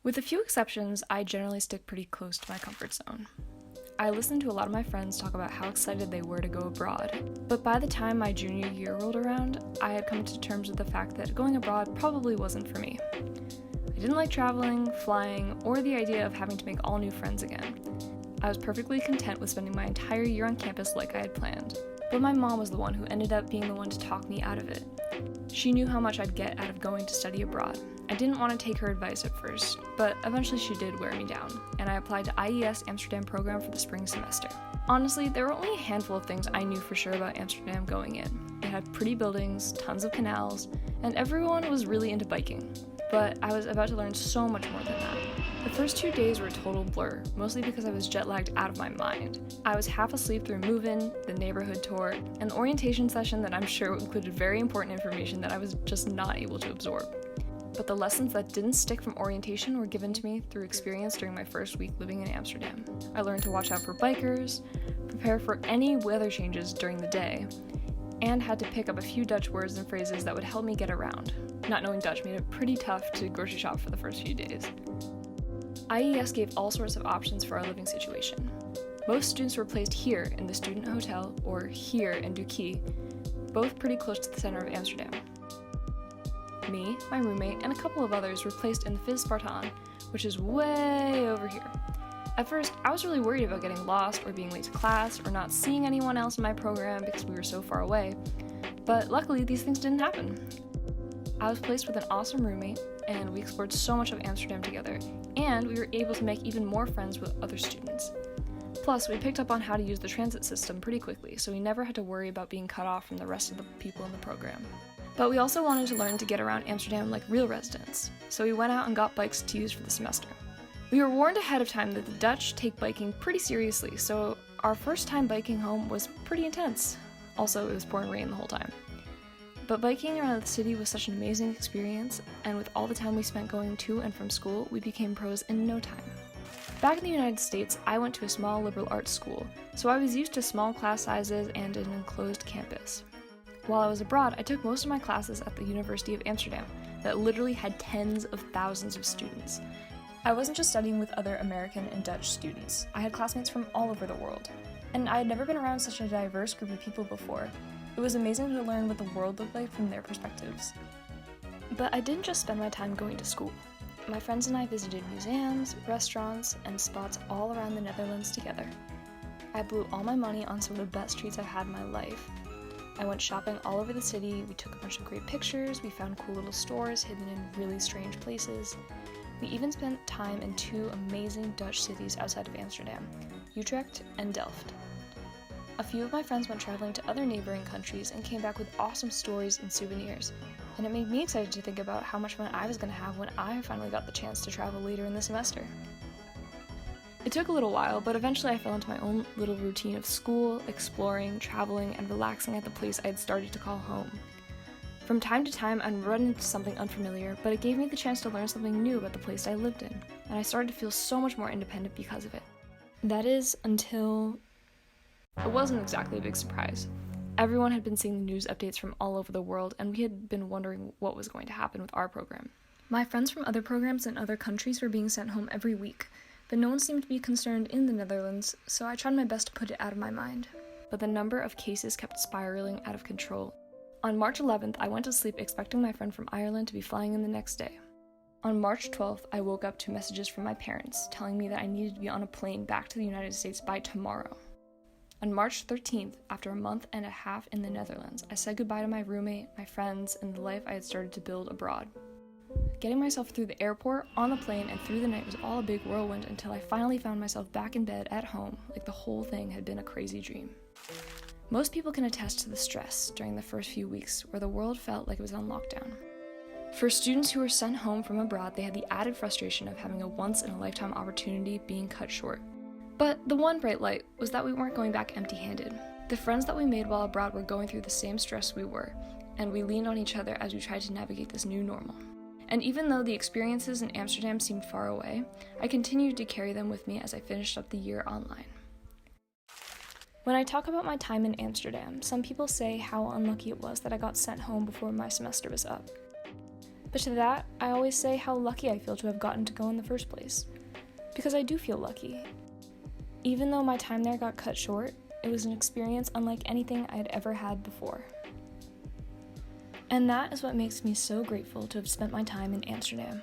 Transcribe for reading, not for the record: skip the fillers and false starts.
With a few exceptions, I generally stick pretty close to my comfort zone. I listened to a lot of my friends talk about how excited they were to go abroad, but by the time my junior year rolled around, I had come to terms with the fact that going abroad probably wasn't for me. I didn't like traveling, flying, or the idea of having to make all new friends again. I was perfectly content with spending my entire year on campus like I had planned, but my mom was the one who ended up being the one to talk me out of it. She knew how much I'd get out of going to study abroad. I didn't want to take her advice at first, but eventually she did wear me down, and I applied to IES Amsterdam program for the spring semester. Honestly, there were only a handful of things I knew for sure about Amsterdam going in. It had pretty buildings, tons of canals, and everyone was really into biking. But I was about to learn so much more than that. The first 2 days were a total blur, mostly because I was jet-lagged out of my mind. I was half asleep through move-in, the neighborhood tour, and the orientation session that I'm sure included very important information that I was just not able to absorb. But the lessons that didn't stick from orientation were given to me through experience during my first week living in Amsterdam. I learned to watch out for bikers, prepare for any weather changes during the day, and had to pick up a few Dutch words and phrases that would help me get around. Not knowing Dutch made it pretty tough to grocery shop for the first few days. IES gave all sorts of options for our living situation. Most students were placed here in the student hotel or here in Duquie, both pretty close to the center of Amsterdam. Me, my roommate, and a couple of others were placed in the Fis Spartaan, which is way over here. At first, I was really worried about getting lost or being late to class or not seeing anyone else in my program because we were so far away, but luckily these things didn't happen. I was placed with an awesome roommate, and we explored so much of Amsterdam together, and we were able to make even more friends with other students. Plus, we picked up on how to use the transit system pretty quickly, so we never had to worry about being cut off from the rest of the people in the program. But we also wanted to learn to get around Amsterdam like real residents, so we went out and got bikes to use for the semester. We were warned ahead of time that the Dutch take biking pretty seriously, so our first time biking home was pretty intense. Also, it was pouring rain the whole time. But biking around the city was such an amazing experience, and with all the time we spent going to and from school, we became pros in no time. Back in the United States, I went to a small liberal arts school, so I was used to small class sizes and an enclosed campus. While I was abroad, I took most of my classes at the University of Amsterdam, that literally had tens of thousands of students. I wasn't just studying with other American and Dutch students. I had classmates from all over the world, and I had never been around such a diverse group of people before. It was amazing to learn what the world looked like from their perspectives. But I didn't just spend my time going to school. My friends and I visited museums, restaurants, and spots all around the Netherlands together. I blew all my money on some of the best treats I've had in my life. I went shopping all over the city, we took a bunch of great pictures, we found cool little stores hidden in really strange places. We even spent time in 2 amazing Dutch cities outside of Amsterdam, Utrecht and Delft. A few of my friends went traveling to other neighboring countries and came back with awesome stories and souvenirs, and it made me excited to think about how much fun I was going to have when I finally got the chance to travel later in the semester. It took a little while, but eventually I fell into my own little routine of school, exploring, traveling, and relaxing at the place I had started to call home. From time to time, I'd run into something unfamiliar, but it gave me the chance to learn something new about the place I lived in, and I started to feel so much more independent because of it. That is, until... It wasn't exactly a big surprise. Everyone had been seeing the news updates from all over the world, and we had been wondering what was going to happen with our program. My friends from other programs in other countries were being sent home every week, but no one seemed to be concerned in the Netherlands, so I tried my best to put it out of my mind. But the number of cases kept spiraling out of control. On March 11th, I went to sleep expecting my friend from Ireland to be flying in the next day. On March 12th, I woke up to messages from my parents telling me that I needed to be on a plane back to the United States by tomorrow. On March 13th, after a month and a half in the Netherlands, I said goodbye to my roommate, my friends, and the life I had started to build abroad. Getting myself through the airport, on the plane, and through the night was all a big whirlwind until I finally found myself back in bed at home, like the whole thing had been a crazy dream. Most people can attest to the stress during the first few weeks where the world felt like it was on lockdown. For students who were sent home from abroad, they had the added frustration of having a once-in-a-lifetime opportunity being cut short. But the one bright light was that we weren't going back empty-handed. The friends that we made while abroad were going through the same stress we were, and we leaned on each other as we tried to navigate this new normal. And even though the experiences in Amsterdam seemed far away, I continued to carry them with me as I finished up the year online. When I talk about my time in Amsterdam, some people say how unlucky it was that I got sent home before my semester was up. But to that, I always say how lucky I feel to have gotten to go in the first place. Because I do feel lucky. Even though my time there got cut short, it was an experience unlike anything I had ever had before. And that is what makes me so grateful to have spent my time in Amsterdam.